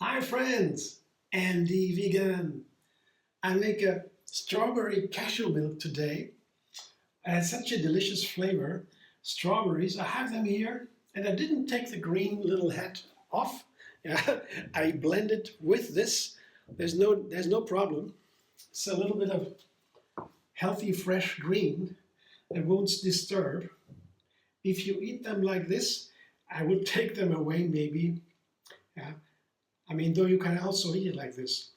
Hi friends, Andy Vegan. I make a strawberry cashew milk today. It has such a delicious flavor. Strawberries, I have them here, and I didn't take the green little head off. Yeah, I blend it with this. There's no problem. It's a little bit of healthy fresh green that won't disturb. If you eat them like this, I would take them away maybe. Yeah. I mean, though you can also eat it like this.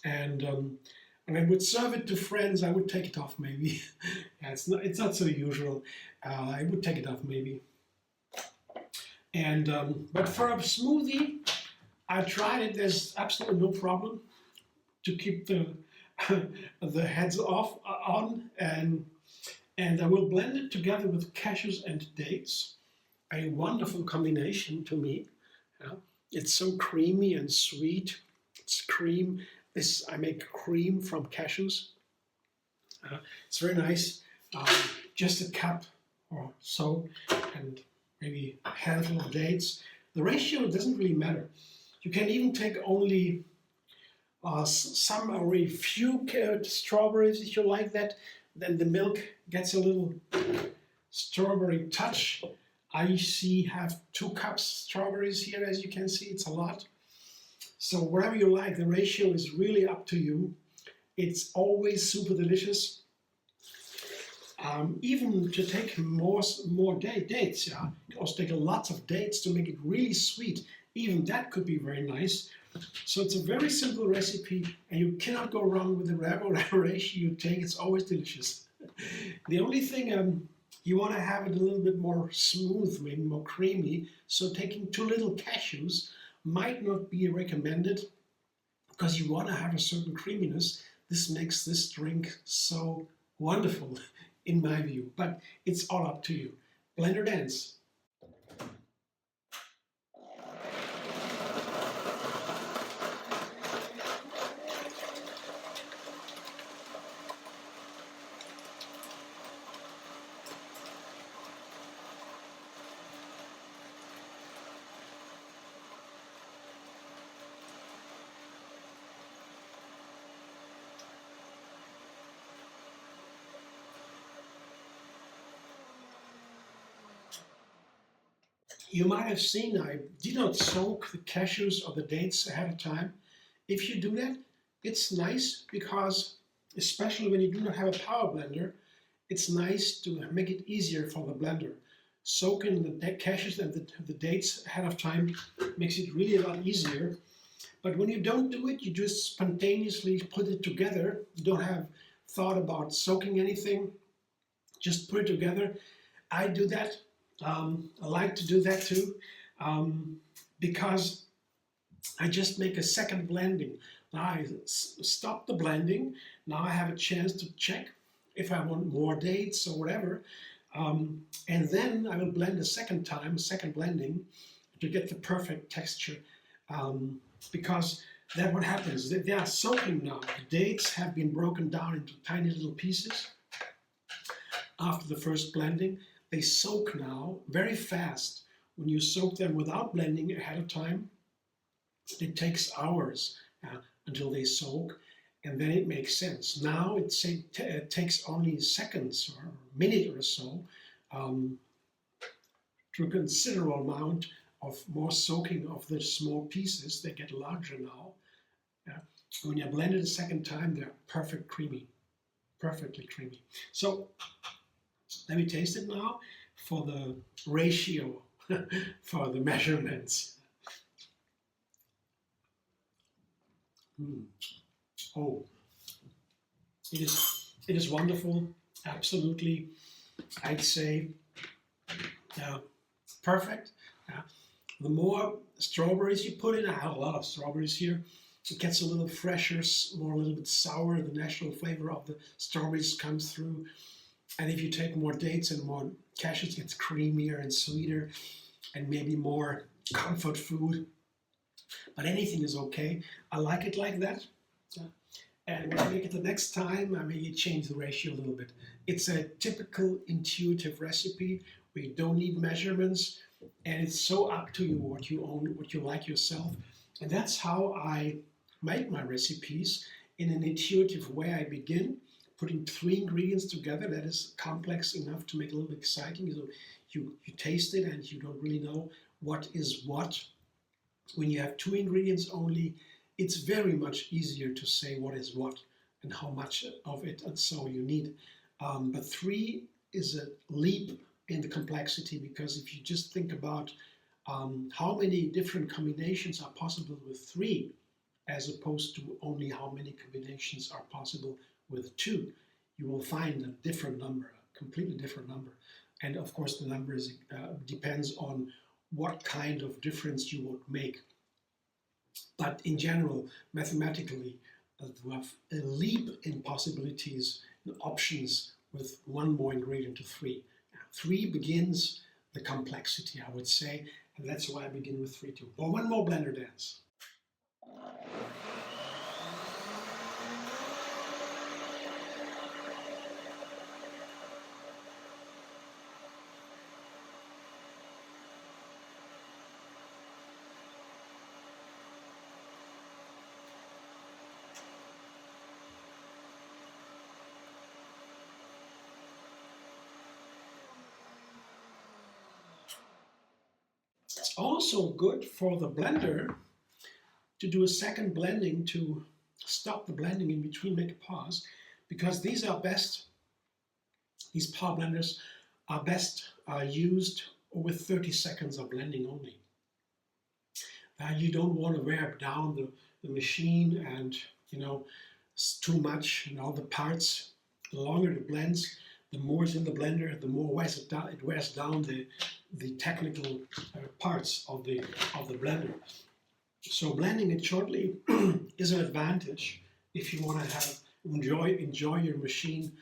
And I would serve it to friends. I would take it off maybe. Yeah, it's not so usual. I would take it off maybe. And but for a smoothie, I tried it. There's absolutely no problem to keep the the heads off on, and I will blend it together with cashews and dates. A wonderful combination to me. Yeah. It's so creamy and sweet. It's cream. This I make cream from cashews. It's very nice. Just a cup or so, and maybe a handful of dates. The ratio doesn't really matter. You can even take only some or a few strawberries if you like that. Then the milk gets a little strawberry touch. I have 2 cups strawberries here, as you can see. It's a lot. So whatever you like, the ratio is really up to you. It's always super delicious. Even to take more dates, yeah. You can also take lots of dates to make it really sweet. Even that could be very nice. So it's a very simple recipe, and you cannot go wrong with the whatever ratio you take. It's always delicious. The only thing you want to have it a little bit more smooth, maybe more creamy. So taking too little cashews might not be recommended because you want to have a certain creaminess. This makes this drink so wonderful in my view, but it's all up to you. Blender dance. You might have seen I did not soak the cashews or the dates ahead of time. If you do that, it's nice because, especially when you do not have a power blender, it's nice to make it easier for the blender. Soaking the cashews and the dates ahead of time makes it really a lot easier. But when you don't do it, you just spontaneously put it together. You don't have thought about soaking anything. Just put it together. I do that. I like to do that too, because I just make a second blending. Now I stop the blending. Now I have a chance to check if I want more dates or whatever. And then I will blend a second time, second blending, to get the perfect texture. Because then what happens, they are soaking now. The dates have been broken down into tiny little pieces after the first blending. They soak now very fast. When you soak them without blending ahead of time, it takes hours until they soak, and then it makes sense. Now it takes only seconds or a minute or so to a considerable amount of more soaking of the small pieces. They get larger now. When you blend it a second time, they're perfectly creamy. So let me taste it now for the ratio, for the measurements. Oh, it is wonderful. Absolutely, I'd say perfect. The more strawberries you put in, I have a lot of strawberries here. It gets a little fresher, more a little bit sour. The natural flavor of the strawberries comes through. And if you take more dates and more cashews, it gets creamier and sweeter, and maybe more comfort food. But anything is okay. I like it like that. And when I make it the next time, I may change the ratio a little bit. It's a typical intuitive recipe where you don't need measurements, and it's so up to you what you own, what you like yourself. And that's how I make my recipes in an intuitive way. I begin putting 3 ingredients together that is complex enough to make it a little bit exciting. So you taste it and you don't really know what is what. When you have 2 ingredients only, it's very much easier to say what is what and how much of it and so you need. But 3 is a leap in the complexity, because if you just think about how many different combinations are possible with 3, as opposed to only how many combinations are possible with 2, you will find a different number, a completely different number. And of course, the number is, depends on what kind of difference you would make. But in general, mathematically, we have a leap in possibilities and options with 1 more ingredient to 3. Now, 3 begins the complexity, I would say, and that's why I begin with 3 too. Well, 1 more blender dance. It's also good for the blender to do a second blending, to stop the blending in between, make a pause, because these power blenders are best used with 30 seconds of blending only. You don't want to wear down the machine and, it's too much, the parts. The longer it blends, the more is in the blender, the more it wears down the technical parts of the blender. So blending it shortly is an advantage if you want to enjoy your machine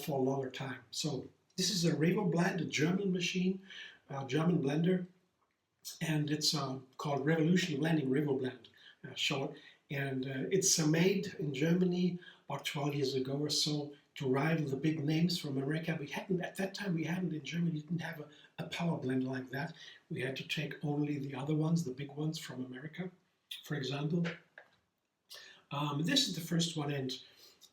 for a longer time. So this is a Revoblend, a German machine, German blender, and it's called Revolution Blending, Revoblend, short. And it's made in Germany about 12 years ago or so to rival the big names from America. At that time, we hadn't in Germany, didn't have a power blender like that. We had to take only the other ones, the big ones from America, for example. This is the first one, and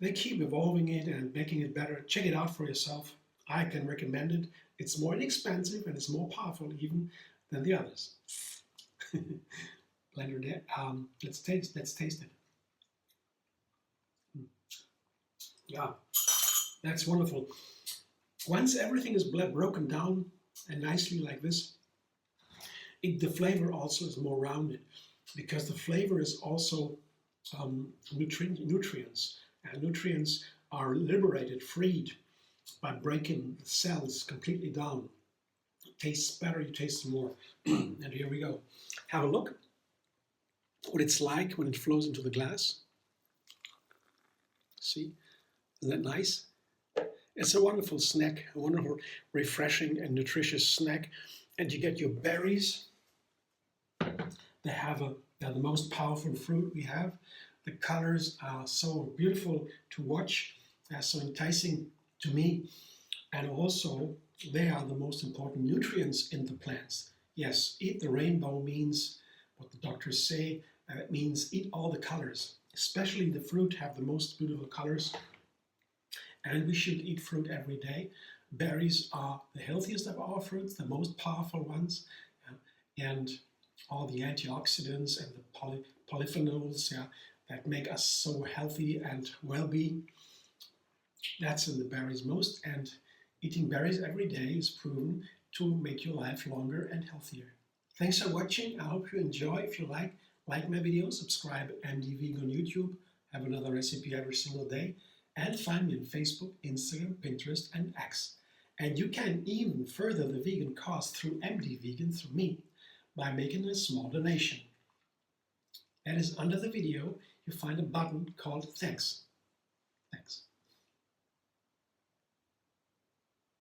they keep evolving it and making it better. Check it out for yourself. I can recommend it. It's more inexpensive and it's more powerful even than the others. Blender there. Let's taste it. Yeah, that's wonderful. Once everything is broken down and nicely like this, the flavor also is more rounded, because the flavor is also nutrients. And nutrients are liberated, freed by breaking the cells completely down. It tastes better, you taste more. And here we go. Have a look what it's like when it flows into the glass. See, isn't that nice? It's a wonderful snack, a wonderful, refreshing and nutritious snack. And you get your berries. They're the most powerful fruit we have. The colors are so beautiful to watch. They're so enticing to me. And also, they are the most important nutrients in the plants. Yes, eat the rainbow means what the doctors say. It means eat all the colors. Especially the fruit have the most beautiful colors. And we should eat fruit every day. Berries are the healthiest of our fruits, the most powerful ones. And all the antioxidants and the polyphenols that make us so healthy and well-being, that's in the berries most. And eating berries every day is proven to make your life longer and healthier. Thanks for watching. I hope you enjoy. If you like my videos, subscribe MD Vegan on YouTube. Have another recipe every single day. And find me on Facebook, Instagram, Pinterest, and X. And you can even further the vegan cause through MD Vegan, through me, by making a small donation. That is under the video. You find a button called Thanks.